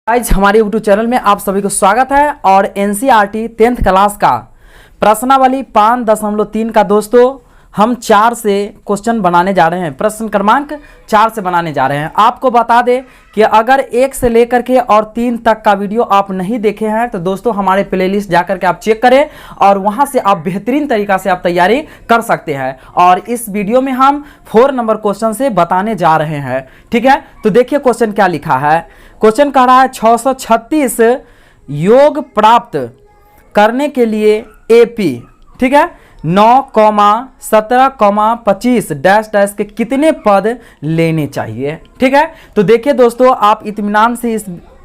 आज हमारे YouTube channel में आप सभी को स्वागत है। और NCERT 10th क्लास का प्रश्नावली 5.3 का दोस्तों हम 4 से क्वेश्चन बनाने जा रहे हैं। प्रश्न क्रमांक 4 से बनाने जा रहे हैं। आपको बता दें कि अगर 1 से लेकर के और 3 तक का वीडियो आप नहीं देखे हैं तो दोस्तों हमारे प्लेलिस्ट जाकर के आप चेक करें और वहां से आप बेहतरीन तरीका से आप तैयारी कर सकते हैं। और इस वीडियो में हम 4 नंबर क्वेश्चन से बताने जा रहे हैं। ठीक है, तो देखिए क्वेश्चन क्या लिखा है। क्वेश्चन कह रहा है 636 योग प्राप्त करने के लिए AP, ठीक है, 9, 17, 25 डैश डैश के कितने पद लेने चाहिए। ठीक है, तो देखिए दोस्तों आप इत्मीनान से इस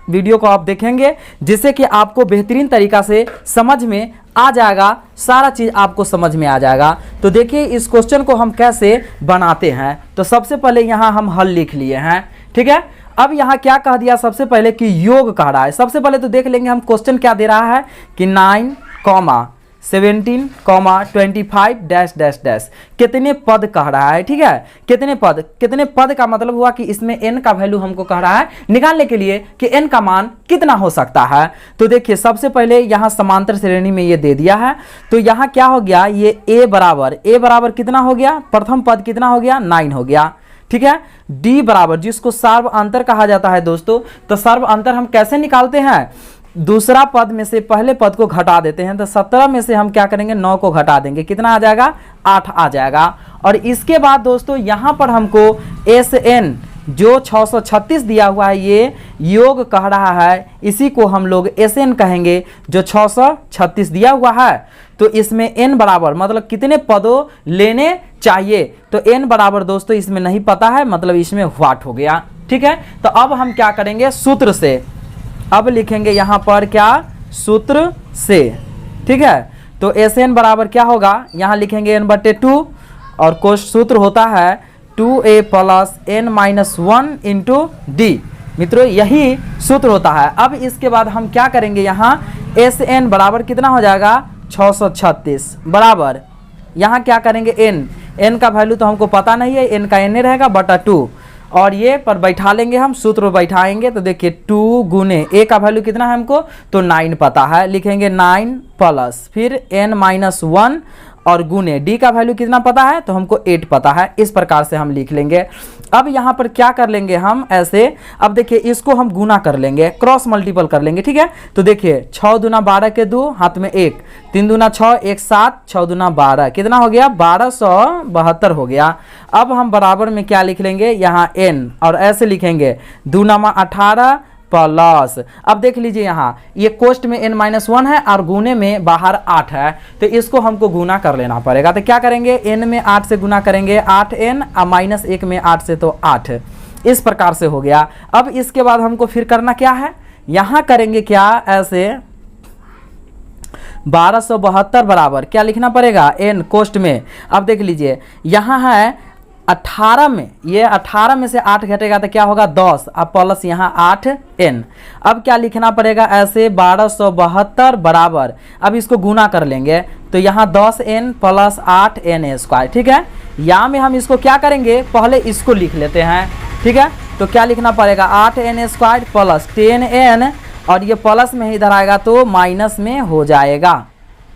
वीडियो को आप देखेंगे जिससे कि आपको बेहतरीन तरीका से समझ में आ जाएगा, सारा चीज़ आपको समझ में आ जाएगा। तो देखिए इस क्वेश्चन को हम कैसे बनाते हैं। तो सबसे पहले यहाँ हम हल लिख लिए हैं। ठीक है, अब यहाँ क्या कह दिया, सबसे पहले कि योग कह रहा है। सबसे पहले तो देख लेंगे हम क्वेश्चन क्या दे रहा है कि 9, 17, 25 डैश डैश डैश कितने पद कह रहा है। ठीक है, कितने पद का मतलब हुआ कि इसमें n का वैल्यू हमको कह रहा है निकालने के लिए कि n का मान कितना हो सकता है। तो देखिए सबसे पहले यहाँ समांतर श्रेणी में ये दे दिया है। तो यहाँ क्या हो गया, ये a बराबर कितना हो गया, प्रथम पद कितना हो गया, 9 हो गया। ठीक है, d बराबर जिसको सर्व अंतर कहा जाता है दोस्तों, तो सर्व अंतर हम कैसे निकालते हैं, दूसरा पद में से पहले पद को घटा देते हैं। तो 17 में से हम क्या करेंगे, 9 को घटा देंगे, कितना आ जाएगा, 8 आ जाएगा। और इसके बाद दोस्तों यहाँ पर हमको SN जो 636 दिया हुआ है ये योग कह रहा है, इसी को हम लोग SN कहेंगे जो 636 दिया हुआ है। तो इसमें n बराबर मतलब कितने पदों लेने चाहिए, तो n बराबर दोस्तों इसमें नहीं पता है, मतलब इसमें व्हाट हो गया। ठीक है, तो अब हम क्या करेंगे, सूत्र से अब लिखेंगे यहाँ पर क्या, सूत्र से। ठीक है, तो SN बराबर क्या होगा, यहाँ लिखेंगे n/2 और कोश सूत्र होता है 2a plus n-1 into d। मित्रों यही सूत्र होता है। अब इसके बाद हम क्या करेंगे, यहाँ SN बराबर कितना हो जाएगा, 636 बराबर यहाँ क्या करेंगे n का वैल्यू तो हमको पता नहीं है, n का n रहेगा बटा 2 और ये पर बैठा लेंगे, हम सूत्र बैठाएंगे। तो देखिए 2 गुने a का वैल्यू कितना है हमको, तो 9 पता है, लिखेंगे 9 प्लस फिर n-1 और गुने d का वैल्यू कितना पता है, तो हमको 8 पता है। इस प्रकार से हम लिख लेंगे। अब यहाँ पर क्या कर लेंगे हम ऐसे, अब देखिए इसको हम गुना कर लेंगे, क्रॉस मल्टीपल कर लेंगे। ठीक है, तो देखिए 6 दूना 12 के 2 हाथ में 1, 3 दूना 6, 1 7, 6 दूना 12 कितना हो गया, 1272 हो गया। अब हम बराबर में क्या लिख लेंगे, यहाँ n और ऐसे लिखेंगे 2 नामा 18 प्लस, अब देख लीजिए यहाँ ये कोष्ट में n-1 है और गुने में बाहर 8 है, तो इसको हमको गुना कर लेना पड़ेगा। तो क्या करेंगे, n में 8 से गुना करेंगे 8n और -1 में 8 से तो 8, इस प्रकार से हो गया। अब इसके बाद हमको फिर करना क्या है, यहाँ करेंगे क्या, ऐसे 1272 बराबर क्या लिखना पड़ेगा, n कोष्ट में। अब देख लीजिए यहाँ है 18 में, ये 18 में से 8 घटेगा तो क्या होगा 10, अब प्लस यहाँ 8n। अब क्या लिखना पड़ेगा, ऐसे 1272 बराबर, अब इसको गुना कर लेंगे तो यहाँ 10n प्लस 8n²। ठीक है, यहाँ में हम इसको क्या करेंगे, पहले इसको लिख लेते हैं। ठीक है, तो क्या लिखना पड़ेगा, 8n² प्लस 10n और ये प्लस में ही इधर आएगा तो माइनस में हो जाएगा।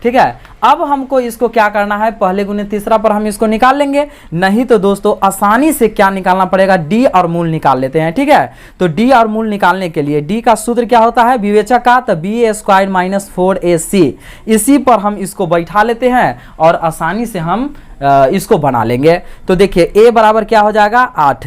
ठीक है, अब हमको इसको क्या करना है, पहले गुने तीसरा पर हम इसको निकाल लेंगे, नहीं तो दोस्तों आसानी से क्या निकालना पड़ेगा, d और मूल निकाल लेते हैं। ठीक है, तो d और मूल निकालने के लिए d का सूत्र क्या होता है, विवेचक का, तो b² - 4ac, इसी पर हम इसको बैठा लेते हैं और आसानी से हम इसको बना लेंगे। तो देखिए a बराबर क्या हो जाएगा 8,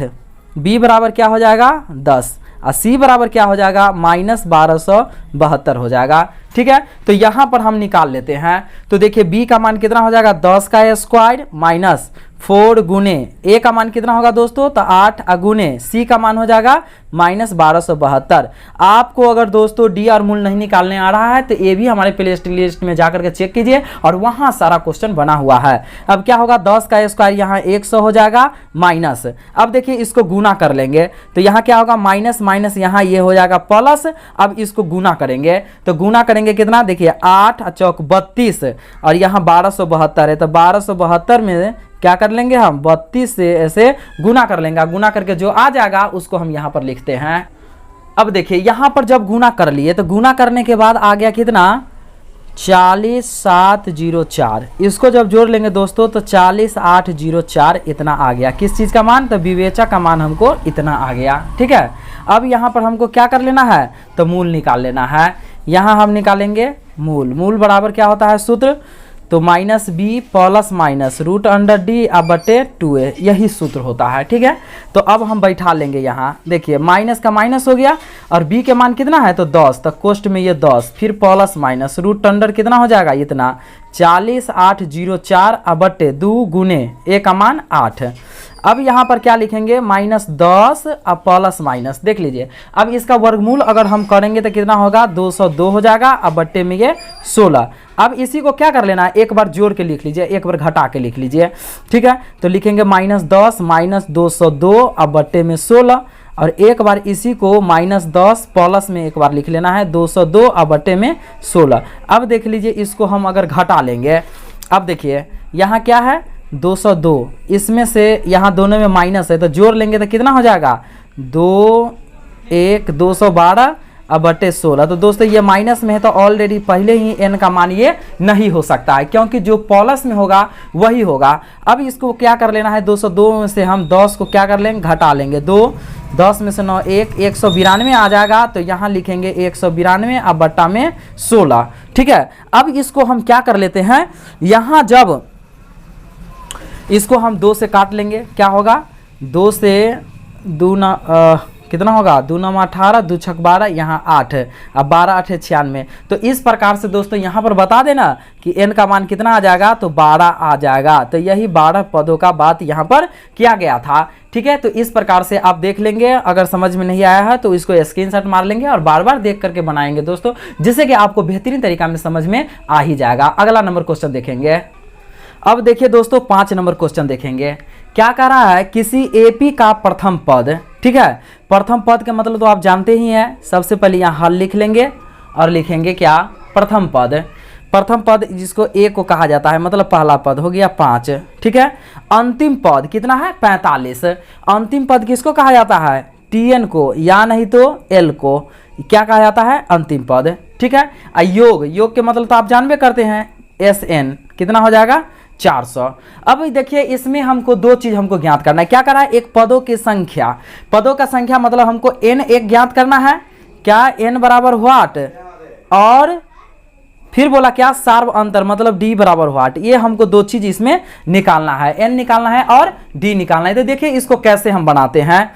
b बराबर क्या हो जाएगा 10 और c बराबर क्या हो जाएगा -1272 हो जाएगा। ठीक है, तो यहाँ पर हम निकाल लेते हैं। तो देखिए b का मान कितना हो जाएगा, 10 का स्क्वायर माइनस 4 गुने a का मान कितना होगा दोस्तों, तो 8 गुने c का मान हो जाएगा -1272। आपको अगर दोस्तों d और मूल नहीं निकालने आ रहा है तो ये भी हमारे प्ले लिस्ट में जाकर के चेक कीजिए और वहाँ सारा क्वेश्चन बना हुआ है। अब क्या होगा, 10 का स्क्वायर यहाँ 100 हो जाएगा माइनस, अब देखिए इसको गुना कर लेंगे तो यहाँ क्या होगा, माइनस माइनस यहाँ ये हो जाएगा प्लस। अब इसको गुना करेंगे तो गुना करेंगे कितना, देखिए 8 चौक 32 और यहाँ 1272 है, तो 1272 में क्या कर लेंगे हम 32 से ऐसे गुना कर लेंगे। गुना करके जो आ जाएगा उसको हम यहाँ पर लिखते हैं अब देखिए यहाँ पर जब गुना कर लिए तो गुना करने के बाद आ गया कितना 40704। इसको जब जोड़ लेंगे दोस्तों तो 40804 इतना आ गया। किस चीज़ का मान? तो विवेचक का मान हमको इतना आ गया। ठीक है, अब यहाँ पर हमको क्या कर लेना है? तो मूल निकाल लेना है। यहाँ हम निकालेंगे मूल। मूल बराबर क्या होता है सूत्र? तो minus B plus minus root under D अब बटे 2a, यही सूत्र होता है। ठीक है, तो अब हम बैठा लेंगे यहाँ। देखिए माइनस का माइनस हो गया और b के मान कितना है? तो 10, तो कोष्ट में ये 10, फिर प्लस माइनस रूट अंडर कितना हो जाएगा? इतना 40804 अब बटे 2 गुने a का मान 8। अब यहाँ पर क्या लिखेंगे? -10 अब प्लस माइनस, देख लीजिए। अब इसका वर्गमूल अगर हम करेंगे तो कितना होगा? 202 हो जाएगा। अब बट्टे में ये 16। अब इसी को क्या कर लेना है? एक बार जोड़ के लिख लीजिए, एक बार घटा के लिख लीजिए। ठीक है, तो लिखेंगे -10 -202 अब बट्टे में 16, और एक बार इसी को -10 प्लस में एक बार लिख लेना है 202 अब बट्टे में 16। अब देख लीजिए इसको हम अगर घटा लेंगे, अब देखिए यहाँ क्या है? 202, इसमें से यहाँ दोनों में माइनस है तो जोड़ लेंगे तो कितना हो जाएगा? 212 अब बटे 16। तो दोस्तों ये माइनस में है तो ऑलरेडी पहले ही n का मान ये नहीं हो सकता है, क्योंकि जो प्लस में होगा वही होगा। अब इसको क्या कर लेना है? 202 में से हम 10 को क्या कर लेंगे? घटा लेंगे। 10 में से 9 192 आ जाएगा। तो यहाँ लिखेंगे 192 अब बट्टा में 16। ठीक है, अब इसको हम क्या कर लेते हैं? यहाँ जब इसको हम 2 से काट लेंगे, क्या होगा? 2 से कितना होगा? 2 9 18, 2 6 12, यहाँ 8, अब 12 8 96। तो इस प्रकार से दोस्तों यहाँ पर बता देना कि n का मान कितना आ जाएगा? तो 12 आ जाएगा। तो यही 12 पदों का बात यहाँ पर किया गया था। ठीक है, तो इस प्रकार से आप देख लेंगे। अगर समझ में नहीं आया है तो इसको स्क्रीनशॉट मार लेंगे और बार बार देख करके बनाएंगे दोस्तों, जिससे कि आपको बेहतरीन तरीका में समझ में आ ही जाएगा। अगला नंबर क्वेश्चन देखेंगे। अब देखिए दोस्तों 5 नंबर क्वेश्चन देखेंगे। क्या कह रहा है? किसी एपी का प्रथम पद। ठीक है, प्रथम पद का मतलब तो आप जानते ही हैं। सबसे पहले यहाँ हल लिख लेंगे और लिखेंगे क्या? प्रथम पद। प्रथम पद जिसको ए को कहा जाता है, मतलब पहला पद हो गया 5। ठीक है, अंतिम पद कितना है? 45। अंतिम पद किसको कहा जाता है? टीएन को, या नहीं तो एल को क्या कहा जाता है? अंतिम पद। ठीक है, योग के मतलब तो आप जानबे करते हैं, एस एन कितना हो जाएगा? 400। अब देखिए इसमें हमको 2 चीज हमको ज्ञात करना है। क्या करना है? एक पदों की संख्या। पदों का संख्या मतलब हमको n एक ज्ञात करना है। क्या? n बराबर व्हाट, और फिर बोला क्या? सार्व अंतर मतलब d बराबर व्हाट। ये हमको 2 चीज इसमें निकालना है, n निकालना है और d निकालना है। तो देखिए इसको कैसे हम बनाते हैं।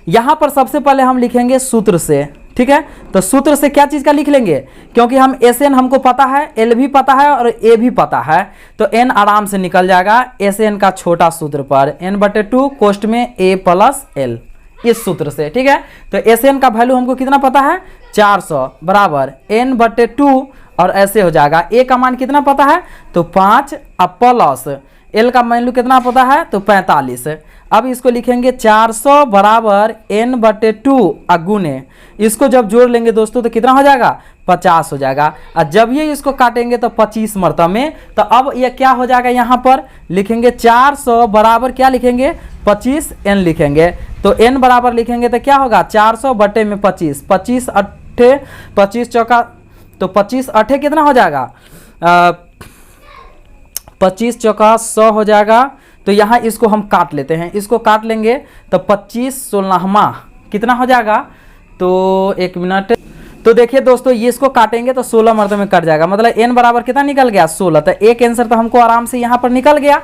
यहाँ पर सबसे पहले हम लिखेंगे सूत्र से। ठीक है, तो सूत्र से क्या चीज का लिख लेंगे? क्योंकि हम एस एन हमको पता है, एल भी पता है और ए भी पता है, तो एन आराम से निकल जाएगा एस एन का छोटा सूत्र पर n/2 कोष्ट में a प्लस एल, इस सूत्र से। ठीक है, तो एस एन का वैल्यू हमको कितना पता है? 400 बराबर n/2, और ऐसे हो जाएगा। a का मान कितना पता है? तो 5 अब प्लस एल का वैल्यू कितना पता है? तो 45। अब इसको लिखेंगे 400 बराबर n/2 अगुने, इसको जब जोड़ लेंगे दोस्तों तो कितना हो जाएगा? 50 हो जाएगा। और जब ये इसको काटेंगे तो 25 मरतबे में, तो अब ये क्या हो जाएगा? यहाँ पर लिखेंगे 400 बराबर क्या लिखेंगे? 25 n लिखेंगे। तो n बराबर लिखेंगे तो क्या होगा? 400 बटे में 25, 25 अट्ठे 25 चौका, तो 25 अट्ठे कितना हो जाएगा? 25 चौका 100 हो जाएगा। तो यहाँ इसको हम काट लेते हैं, इसको काट लेंगे तो 25 16वां कितना हो जाएगा? तो 1 मिनट। तो देखिए दोस्तों ये इसको काटेंगे तो 16 मरतबे में कट जाएगा, मतलब n बराबर कितना निकल गया? 16। तो एक आंसर तो हमको आराम से यहाँ पर निकल गया।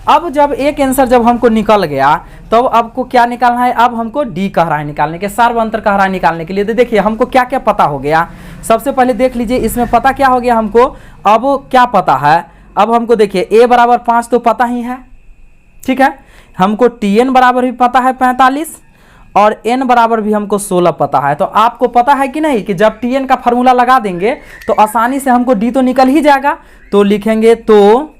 अब जब एक आंसर जब हमको निकल गया तो आपको क्या निकालना है? अब हमको डी कह रहा है निकालने के, सार्व अंतर कह रहा है निकालने के लिए। तो देखिए हमको क्या क्या पता हो गया। सबसे पहले देख लीजिए इसमें पता क्या हो गया हमको। अब क्या पता है? अब हमको देखिए a बराबर 5 तो पता ही है। ठीक है, हमको tn बराबर भी पता है 45, और n बराबर भी हमको 16 पता है। तो आपको पता है कि नहीं कि जब tn का फार्मूला लगा देंगे तो आसानी से हमको d तो निकल ही जाएगा। तो लिखेंगे तो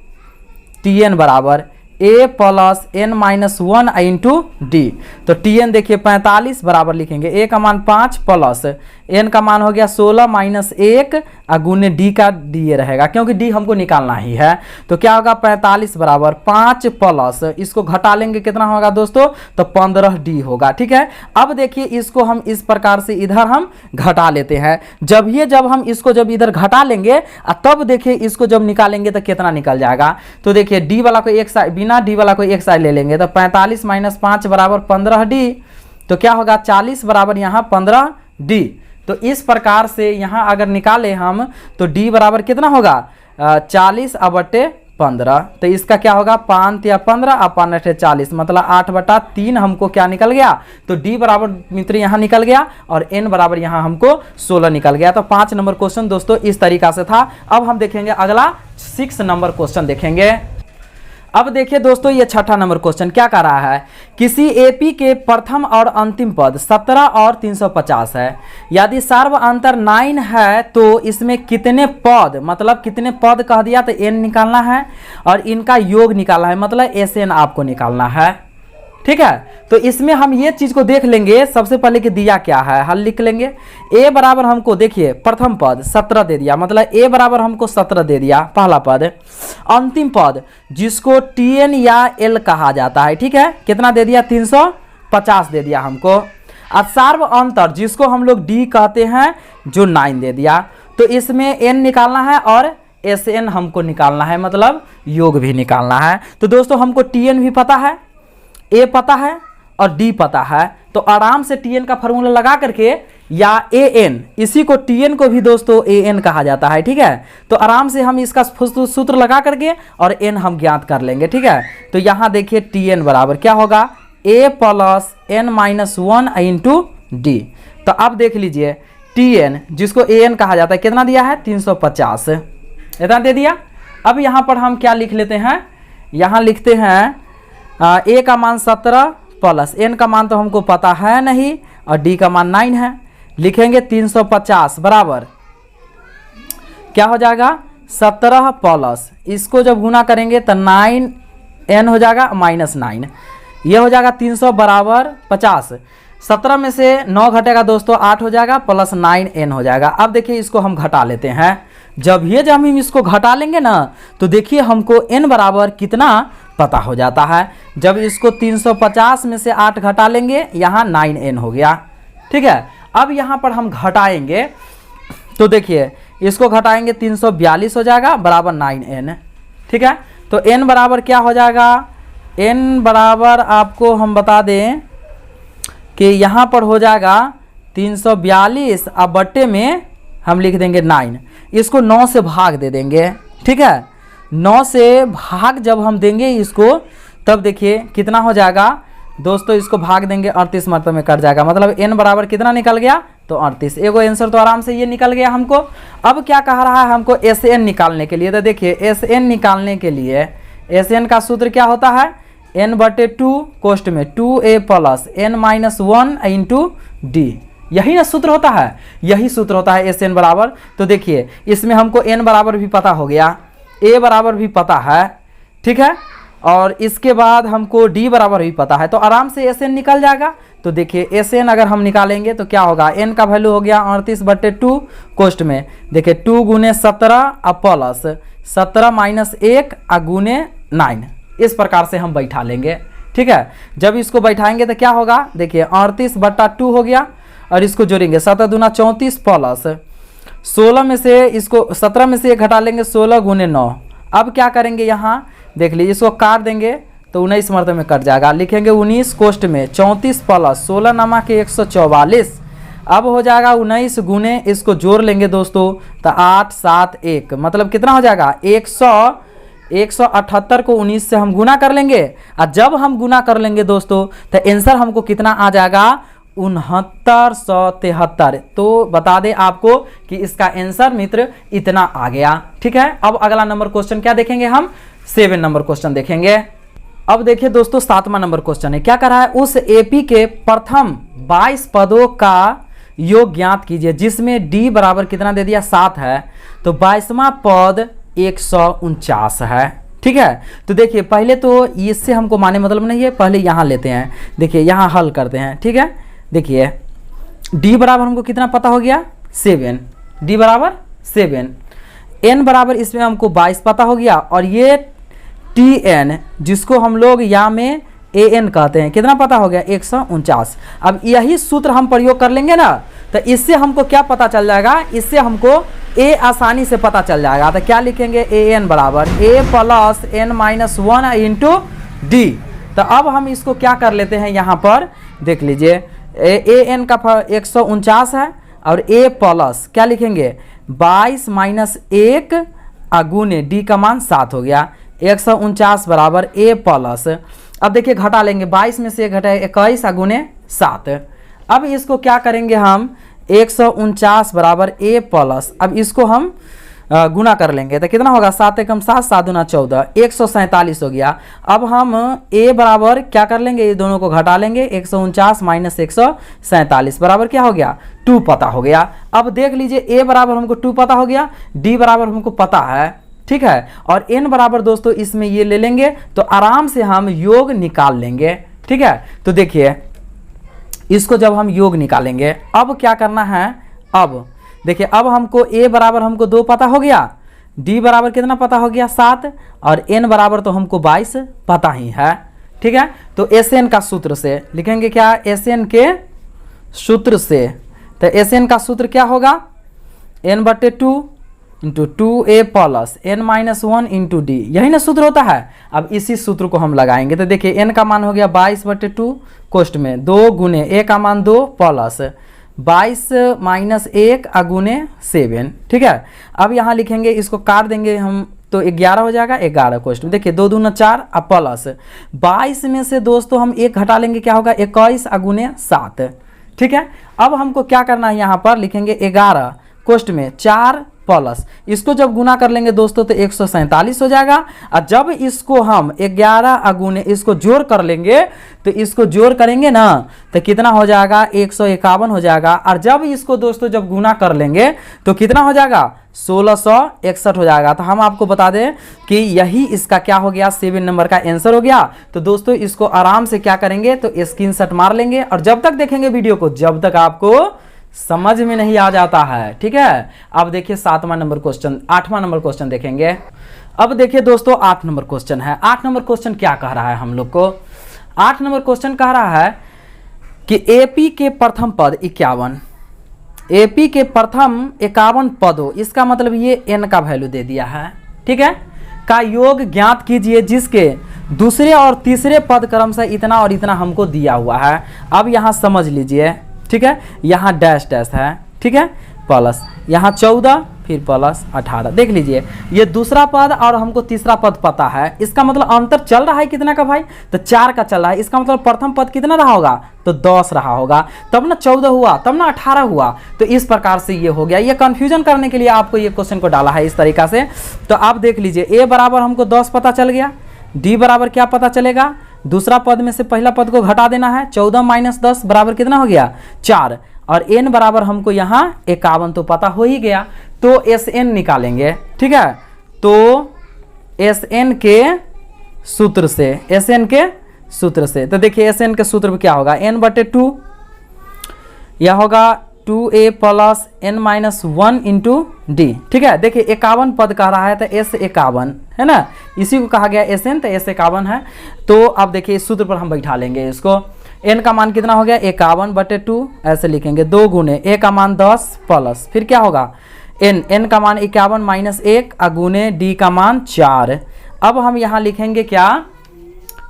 tn बराबर a plus N minus 1 into D. तो टी एन देखिए 45 बराबर लिखेंगे a का मान 5 प्लस n का मान हो गया 16 माइनस 1 गुने डी का डी ये रहेगा, क्योंकि डी हमको निकालना ही है। तो क्या होगा 45 बराबर 5 प्लस इसको घटा लेंगे कितना होगा दोस्तों, तो 15 डी होगा। ठीक है, अब देखिए इसको हम इस प्रकार से इधर हम घटा लेते हैं। जब हम इसको जब इधर घटा लेंगे तब देखिए इसको जब निकालेंगे तो कितना निकल जाएगा। तो देखिए डी वाला को एक साइड, बिना डी वाला को एक साइड ले लेंगे तो 45 माइनस 5 बराबर 15 डी। तो क्या होगा 40 बराबर यहाँ 15 डी। तो इस प्रकार से यहाँ अगर निकाले हम तो d बराबर कितना होगा 40 बटे 15। तो इसका क्या होगा 5 या 15 और 5 40 मतलब 8/3 हमको क्या निकल गया। तो d बराबर मित्र यहाँ निकल गया और n बराबर यहाँ हमको 16 निकल गया। तो 5 नंबर क्वेश्चन दोस्तों इस तरीका से था। अब हम देखेंगे अगला 6 नंबर क्वेश्चन देखेंगे। अब देखिए दोस्तों ये 6ठा नंबर क्वेश्चन क्या कह रहा है, किसी एपी के प्रथम और अंतिम पद 17 और 350 है। यदि सर्व अंतर 9 है तो इसमें कितने पद, मतलब कितने पद कह दिया तो n निकालना है और इनका योग निकालना है, मतलब SN आपको निकालना है। ठीक है, तो इसमें हम ये चीज को देख लेंगे। सबसे पहले कि दिया क्या है, हल लिख लेंगे। a बराबर हमको देखिए प्रथम पद 17 दे दिया, मतलब a बराबर हमको 17 दे दिया पहला पद। अंतिम पद जिसको tn या l कहा जाता है, ठीक है, कितना दे दिया 350 दे दिया हमको। और सार्व अंतर जिसको हम लोग d कहते हैं जो 9 दे दिया। तो इसमें n निकालना है और SN हमको निकालना है, मतलब योग भी निकालना है। तो दोस्तों हमको tn भी पता है, a पता है और d पता है। तो आराम से tn का फॉर्मूला लगा करके या an, इसी को tn को भी दोस्तों an कहा जाता है। ठीक है, तो आराम से हम इसका सूत्र लगा करके और n हम ज्ञात कर लेंगे। ठीक है, तो यहाँ देखिए tn बराबर क्या होगा a plus n minus 1 into D. तो अब देख लीजिए tn जिसको an कहा जाता है कितना दिया है 350, इतना दे दिया। अब यहाँ पर हम क्या लिख लेते हैं, यहाँ लिखते हैं a का मान 17 प्लस n का मान तो हमको पता है नहीं और d का मान 9 है। लिखेंगे 350 बराबर क्या हो जाएगा 17 प्लस इसको जब गुना करेंगे तो 9n हो जाएगा माइनस 9, ये हो जाएगा 300 बराबर 50। 17 में से 9 घटेगा दोस्तों 8 हो जाएगा प्लस 9n हो जाएगा। अब देखिए इसको हम घटा लेते हैं। जब हम इसको घटा लेंगे ना तो देखिए हमको n बराबर कितना पता हो जाता है। जब इसको 350 में से 8 घटा लेंगे यहाँ 9n हो गया। ठीक है, अब यहाँ पर हम घटाएंगे तो देखिए इसको घटाएंगे 342 हो जाएगा बराबर 9n। ठीक है, तो n बराबर क्या हो जाएगा, n बराबर आपको हम बता दें कि यहाँ पर हो जाएगा 342 अब बट्टे में हम लिख देंगे 9, इसको 9 से भाग दे देंगे। ठीक है, 9 से भाग जब हम देंगे इसको तब देखिए कितना हो जाएगा दोस्तों, इसको भाग देंगे 38 मतलब में कट जाएगा, मतलब n बराबर कितना निकल गया तो 38। एगो आंसर तो आराम से ये निकल गया हमको। अब क्या कह रहा है हमको SN निकालने के लिए, तो देखिए SN निकालने के लिए SN का सूत्र क्या होता है n/2 कोष्ट में 2a plus n minus 1 into D, यही ना सूत्र होता है, यही सूत्र होता है SN बराबर। तो देखिए इसमें हमको n बराबर भी पता हो गया, a बराबर भी पता है। ठीक है, और इसके बाद हमको d बराबर भी पता है, तो आराम से SN निकल जाएगा। तो देखिए SN अगर हम निकालेंगे तो क्या होगा, n का वैल्यू हो गया 38/2 कोष्ट में देखिए 2 गुने 17 प्लस 17 माइनस 1 गुने 9, इस प्रकार से हम बैठा लेंगे। ठीक है, जब इसको बैठाएंगे तो क्या होगा देखिए 38/2 हो गया और इसको जोड़ेंगे 7 दूना 34 प्लस 16 में से इसको 17 में से 1 घटा लेंगे 16 गुने 9। अब क्या करेंगे यहाँ देख लीजिए इसको काट देंगे तो 19 मरते में कट जाएगा। लिखेंगे 19 कोष्ट में 34 प्लस 16 नामा के 144। अब हो जाएगा 19 गुने इसको जोड़ लेंगे दोस्तों तो 8 7 1 मतलब कितना हो जाएगा 178 को 19 से हम गुना कर लेंगे और जब हम गुना कर लेंगे दोस्तों तो आंसर हमको कितना आ जाएगा 6973। तो बता दें आपको कि इसका आंसर मित्र इतना आ गया। ठीक है, अब अगला नंबर क्वेश्चन क्या देखेंगे हम 7 नंबर क्वेश्चन देखेंगे। अब देखिए दोस्तों 7वां नंबर क्वेश्चन है, क्या कर रहा है उस एपी के प्रथम 22 पदों का योग ज्ञात कीजिए जिसमें डी बराबर कितना दे दिया 7 है, तो 22वां पद 149 है। ठीक है। तो देखिए पहले तो इससे हमको माने मतलब नहीं है, पहले यहाँ लेते हैं, देखिए यहाँ हल करते हैं। ठीक है, देखिए d बराबर हमको कितना पता हो गया 7, d बराबर 7, n बराबर इसमें हमको 22 पता हो गया, और ये tn जिसको हम लोग या में an कहते हैं कितना पता हो गया 149। अब यही सूत्र हम प्रयोग कर लेंगे ना, तो इससे हमको क्या पता चल जाएगा, इससे हमको a आसानी से पता चल जाएगा। तो क्या लिखेंगे an बराबर a plus n minus 1 into D. तो अब हम इसको क्या कर लेते हैं, यहाँ पर देख लीजिए an का 149 है, और a प्लस क्या लिखेंगे 22 माइनस 1 गुने डी का मान 7 हो गया, 149 बराबर a प्लस, अब देखिए घटा लेंगे 22 में से घटाए 21 गुने 7। अब इसको क्या करेंगे हम 149 बराबर a प्लस, अब इसको हम गुना कर लेंगे तो कितना होगा 7 एकम 7, 7 दूना 14, 147 हो गया। अब हम a बराबर क्या कर लेंगे, ये दोनों को घटा लेंगे, 149 माइनस 147 बराबर क्या हो गया 2 पता हो गया। अब देख लीजिए a बराबर हमको 2 पता हो गया, d बराबर हमको पता है, ठीक है, और n बराबर दोस्तों इसमें ये ले लेंगे तो आराम से हम योग निकाल लेंगे। ठीक है, तो देखिए इसको जब हम योग निकालेंगे, अब क्या करना है, अब देखिए अब हमको a बराबर हमको 2 पता हो गया, d बराबर कितना पता हो गया 7, और n बराबर तो हमको 22 पता ही है। ठीक है, तो Sn का सूत्र से लिखेंगे क्या, Sn के सूत्र से, तो Sn का सूत्र क्या होगा n/2 into 2a plus n minus 1 into D, यही ना सूत्र होता है। अब इसी सूत्र को हम लगाएंगे, तो देखिए n का मान हो गया 22/2 कोष्ट में 2 गुने a का मान 2 प्लस 22 माइनस 1 गुने 7। ठीक है, अब यहाँ लिखेंगे, इसको काट देंगे हम तो 11 हो जाएगा, 11 कोष्ट में देखिए 2 दूना 4 अब प्लस 22 में से दोस्तों हम 1 घटा लेंगे, क्या होगा 21 गुने 7। ठीक है, अब हमको क्या करना है, यहाँ पर लिखेंगे 11 कोष्ट में 4 प्लस, इसको जब गुना कर लेंगे दोस्तों तो 147 हो जाएगा, और जब इसको हम 11 गुने इसको जोड़ कर लेंगे, तो इसको जोड़ करेंगे ना तो कितना हो जाएगा 151 हो जाएगा, और जब इसको दोस्तों जब गुना कर लेंगे तो कितना हो जाएगा 1661 हो जाएगा। तो हम आपको बता दें कि यही इसका क्या हो गया 7 नंबर का आंसर हो गया। तो दोस्तों इसको आराम से क्या करेंगे, तो स्क्रीनशॉट मार लेंगे, और जब तक देखेंगे वीडियो को जब तक आपको समझ में नहीं आ जाता है। ठीक है, अब देखिए 7वां नंबर क्वेश्चन, 8वां नंबर क्वेश्चन देखेंगे। अब देखिए दोस्तों 8 नंबर क्वेश्चन है। 8 नंबर क्वेश्चन क्या कह रहा है हम लोग को, 8 नंबर क्वेश्चन कह रहा है कि एपी के प्रथम पद 51, एपी के प्रथम 51 पद हो, इसका मतलब ये n का वैल्यू दे दिया है। ठीक है, का योग ज्ञात कीजिए जिसके दूसरे और तीसरे पद क्रमशः इतना और इतना हमको दिया हुआ है। अब यहाँ समझ लीजिए, ठीक है, यहाँ डैश डैश है, ठीक है, प्लस यहाँ 14 फिर प्लस 18, देख लीजिए ये दूसरा पद और हमको तीसरा पद पता है, इसका मतलब अंतर चल रहा है कितना का भाई, तो 4 का चल रहा है, इसका मतलब प्रथम पद कितना रहा होगा तो 10 रहा होगा, तब ना 14 हुआ, तब ना 18 हुआ। तो इस प्रकार से ये हो गया, ये कंफ्यूजन करने के लिए आपको ये क्वेश्चन को डाला है इस तरीका से। तो आप देख लीजिए a बराबर हमको 10 पता चल गया, d बराबर क्या पता चलेगा, दूसरा पद में से पहला पद को घटा देना है, 14 माइनस 10 बराबर कितना हो गया 4, और n बराबर हमको यहाँ 51 तो पता हो ही गया, तो Sn निकालेंगे। ठीक है, तो Sn के सूत्र से, Sn के सूत्र से, तो देखिए Sn के सूत्र में क्या होगा n/2, यह होगा 2a plus n minus 1 into D. ठीक है, देखिए 51 पद कह रहा है तो S51 है ना, इसी को कहा गया Sn, तो S51 है। तो अब देखिए इस सूत्र पर हम बैठा लेंगे इसको, n का मान कितना हो गया 51/2, ऐसे लिखेंगे 2 गुने a का मान 10 प्लस फिर क्या होगा n का मान 51 माइनस 1 गुने d का मान 4। अब हम यहाँ लिखेंगे क्या,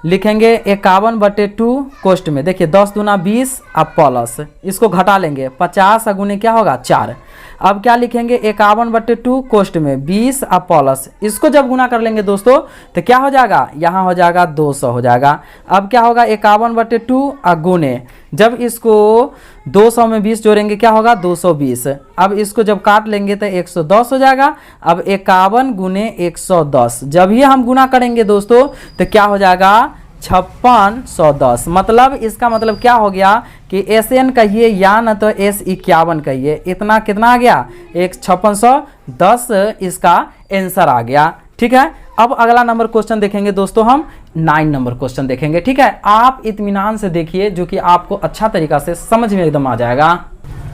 लिखेंगे 51/2 कोष्ट में, देखिए 10 दूना 20 अब प्लस इसको घटा लेंगे 50 गुने क्या होगा 4। अब क्या लिखेंगे 51/2 कोष्ट में 20 अब प्लस, इसको जब गुना कर लेंगे दोस्तों तो क्या हो जाएगा, यहाँ हो जाएगा 200 हो जाएगा। अब क्या होगा 51/2 गुने, जब इसको 200 में 20 जोड़ेंगे क्या होगा 220, अब इसको जब काट लेंगे तो 110 हो जाएगा। अब 51 गुने 110 जब ये हम गुना करेंगे दोस्तों तो क्या हो जाएगा 5610, मतलब इसका मतलब क्या हो गया कि Sn कहिए या न तो S51 कहिए, इतना कितना आ गया 5610 इसका आंसर आ गया। ठीक है। अब अगला नंबर क्वेश्चन देखेंगे दोस्तों, हम 9 नंबर क्वेश्चन देखेंगे। ठीक है, आप इत्मीनान से देखिए, जो कि आपको अच्छा तरीका से समझ में एकदम आ जाएगा।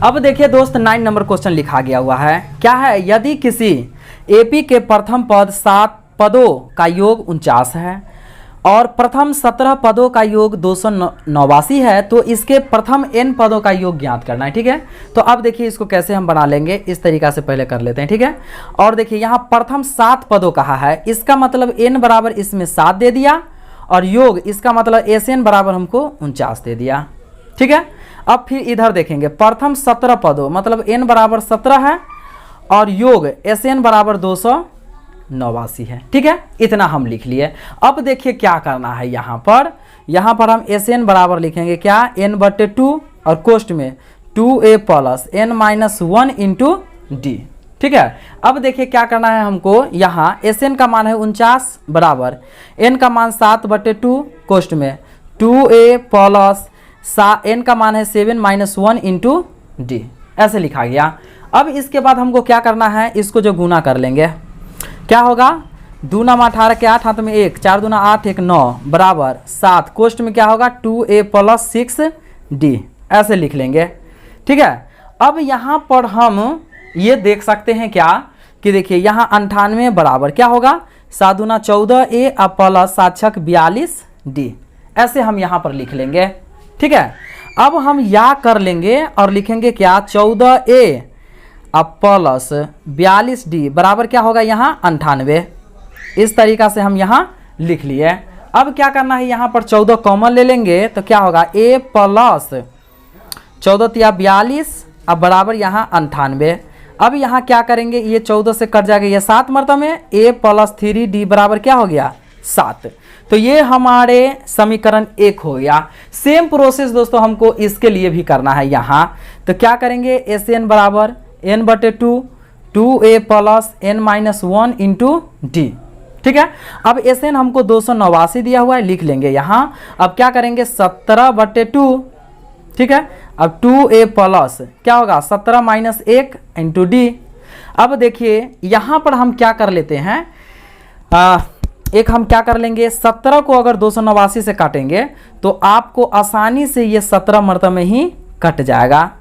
अब देखिए दोस्त, 9 नंबर क्वेश्चन लिखा गया हुआ है। क्या है? यदि किसी एपी के प्रथम पद 7 पदों का योग 49 है और प्रथम 17 पदों का योग 289 है, तो इसके प्रथम n पदों का योग ज्ञात करना है। ठीक है, तो अब देखिए इसको कैसे हम बना लेंगे, इस तरीका से पहले कर लेते हैं। ठीक है, और देखिए यहाँ प्रथम 7 पदों कहा है, इसका मतलब n बराबर इसमें 7 दे दिया और योग इसका मतलब SN बराबर हमको 49 दे दिया। ठीक है, अब फिर इधर देखेंगे प्रथम 17 पदों, मतलब n बराबर 17 है और योग SN बराबर 289 है। ठीक है, इतना हम लिख लिए। अब देखिए क्या करना है, यहाँ पर हम SN बराबर लिखेंगे क्या, n/2 और कोष्ठ में 2a plus n-1 into D. ठीक है, अब देखिए क्या करना है हमको, यहाँ SN का मान है 49 बराबर n का मान 7/2 कोष्ठ में 2a प्लस n का मान है 7-1 इंटू डी, ऐसे लिखा गया। अब इसके बाद हमको क्या करना है, इसको जो गुना कर लेंगे, क्या होगा, 2 9 18 के 8 हाथ में 1, 4 दूना 8 1 9 बराबर 7, कोष्ठ में क्या होगा 2a प्लस 6d, ऐसे लिख लेंगे। ठीक है, अब यहाँ पर हम ये देख सकते हैं क्या कि देखिए यहाँ 98 बराबर क्या होगा 7 दूना 14a प्लस 7 छक 42d, ऐसे हम यहाँ पर लिख लेंगे। ठीक है, अब हम या कर लेंगे और लिखेंगे क्या 14a प्लस 42d बराबर क्या होगा यहाँ 98, इस तरीका से हम यहाँ लिख लिए। अब क्या करना है, यहाँ पर 14 कॉमन ले लेंगे तो क्या होगा a प्लस 14 42 अब बराबर यहाँ 98। अब यहाँ क्या करेंगे, ये 14 से कट जाएगा, ये 7 मरतबा में a प्लस 3d बराबर क्या हो गया 7, तो ये हमारे समीकरण 1 हो गया। सेम प्रोसेस दोस्तों हमको इसके लिए भी करना है। यहाँ तो क्या करेंगे, SN बराबर n/2 2a plus n-1 into D. ठीक है, अब SN हमको 289 दिया हुआ है, लिख लेंगे यहाँ। अब क्या करेंगे 17/2, ठीक है, अब 2a प्लस क्या होगा 17-1 इंटू डी। अब देखिए यहाँ पर हम क्या कर लेते हैं, एक हम क्या कर लेंगे, 17 को अगर 289 से काटेंगे तो आपको आसानी से ये 17 मरतबा में ही कट जाएगा।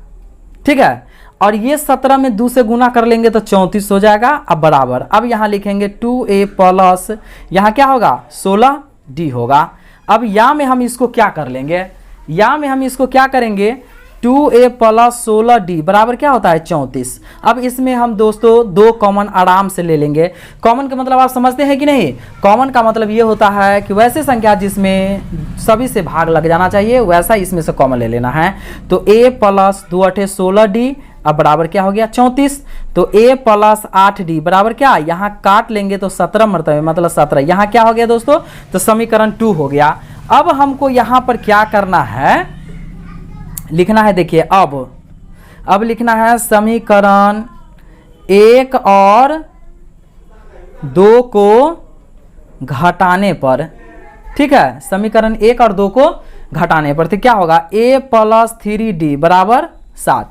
ठीक है, और ये 17 में 2 से गुना कर लेंगे तो 34 हो जाएगा। अब बराबर, अब यहाँ लिखेंगे 2a प्लस यहाँ क्या होगा 16d होगा। अब या में हम इसको क्या कर लेंगे, या में हम इसको क्या करेंगे 2a प्लस 16d बराबर क्या होता है 34। अब इसमें हम दोस्तों 2 कॉमन आराम से ले लेंगे। कॉमन का मतलब आप समझते हैं कि नहीं, कॉमन का मतलब ये होता है कि वैसे संख्या जिसमें सभी से भाग लग जाना चाहिए वैसा इसमें से कॉमन ले लेना है। तो a प्लस 2 8 16d अब बराबर क्या हो गया 34, तो a प्लस 8d बराबर क्या, यहाँ काट लेंगे तो 17 मरतबे मतलब 17, यहाँ क्या हो गया दोस्तों, तो समीकरण 2 हो गया। अब हमको यहाँ पर क्या करना है, लिखना है, देखिए अब लिखना है समीकरण 1 और 2 को घटाने पर। ठीक है, समीकरण 1 और 2 को घटाने पर तो क्या होगा a प्लस 3d बराबर 7,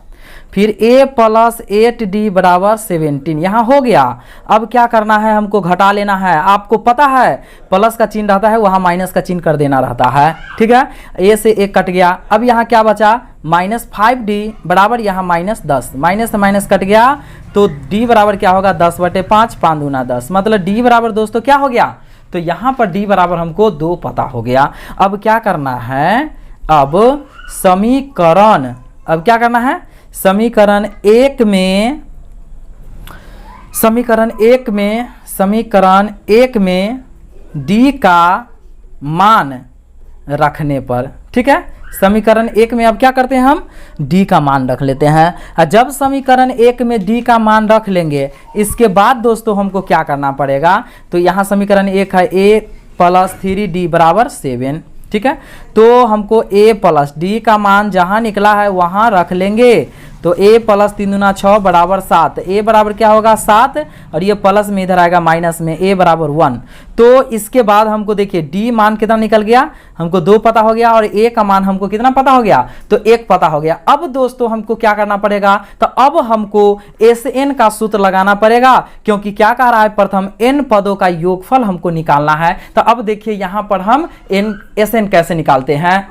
फिर a प्लस 8d बराबर 17, यहाँ हो गया। अब क्या करना है, हमको घटा लेना है। आपको पता है प्लस का चिन्ह रहता है वहाँ माइनस का चिन्ह कर देना रहता है। ठीक है, a से 1 कट गया। अब यहाँ क्या बचा -5d बराबर यहाँ -10, माइनस से माइनस कट गया तो d बराबर क्या होगा 10/5, 5 दूना 10, मतलब d बराबर दोस्तों क्या हो गया, तो यहाँ पर d बराबर हमको 2 पता हो गया। अब क्या करना है, अब क्या करना है, समीकरण 1 में d का मान रखने पर। ठीक है, समीकरण 1 में अब क्या करते हैं, हम d का मान रख लेते हैं। जब समीकरण 1 में d का मान रख लेंगे, इसके बाद दोस्तों हमको क्या करना पड़ेगा, तो यहाँ समीकरण 1 है a प्लस 3d बराबर 7। ठीक है, तो हमको a प्लस d का मान जहाँ निकला है वहाँ रख लेंगे, तो a प्लस 3 दूना 6 बराबर 7, a बराबर क्या होगा 7, और ये प्लस में इधर आएगा माइनस में, a बराबर 1। तो इसके बाद हमको देखिए d मान कितना निकल गया, हमको 2 पता हो गया, और a का मान हमको कितना पता हो गया, तो 1 पता हो गया। अब दोस्तों हमको क्या करना पड़ेगा, तो अब हमको Sn का सूत्र लगाना पड़ेगा, क्योंकि क्या कह रहा है, प्रथम n पदों का योगफल हमको निकालना है। तो अब देखिए यहां पर हम Sn कैसे निकालते हैं।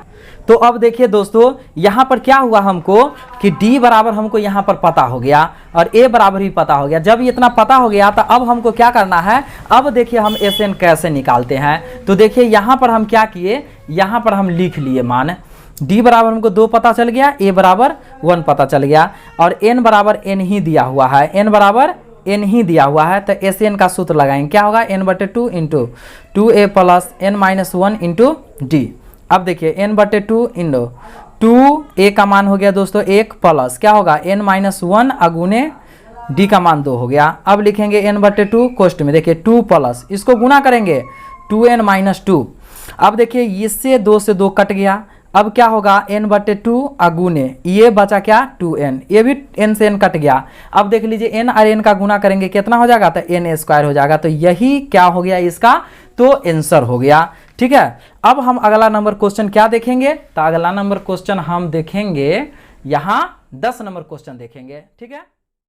तो अब देखिए दोस्तों यहां पर क्या हुआ हमको कि d बराबर हमको यहां पर पता हो गया और a बराबर भी पता हो गया। जब इतना पता हो गया तो अब हमको क्या करना है, अब देखिए हम Sn कैसे निकालते हैं। तो देखिए यहां पर हम क्या किए, यहां पर हम लिख लिए मान d बराबर हमको 2 पता चल गया, a बराबर 1 पता चल गया, और n बराबर n ही दिया हुआ है, n बराबर n ही दिया हुआ है। तो Sn का सूत्र लगाएंगे, क्या होगा n/2 into 2a plus n-1 into d। अब देखिए n/2 इंटू 2a का मान हो गया दोस्तों 1 प्लस क्या होगा n-1 अगुने d का मान 2 हो गया। अब लिखेंगे n/2 कोष्ठ में देखिए 2 प्लस, इसको गुना करेंगे 2n-2। अब देखिए इससे 2 से 2 कट गया, अब क्या होगा n/2 अगुने ये बचा क्या 2n, ये भी n से n कट गया। अब देख लीजिए n और n का गुना करेंगे कितना हो जाएगा, तो n² हो जाएगा। तो यही क्या हो गया इसका, तो आंसर हो गया। ठीक है, अब हम अगला नंबर क्वेश्चन क्या देखेंगे, तो अगला नंबर क्वेश्चन हम देखेंगे यहाँ 10 नंबर क्वेश्चन देखेंगे। ठीक है।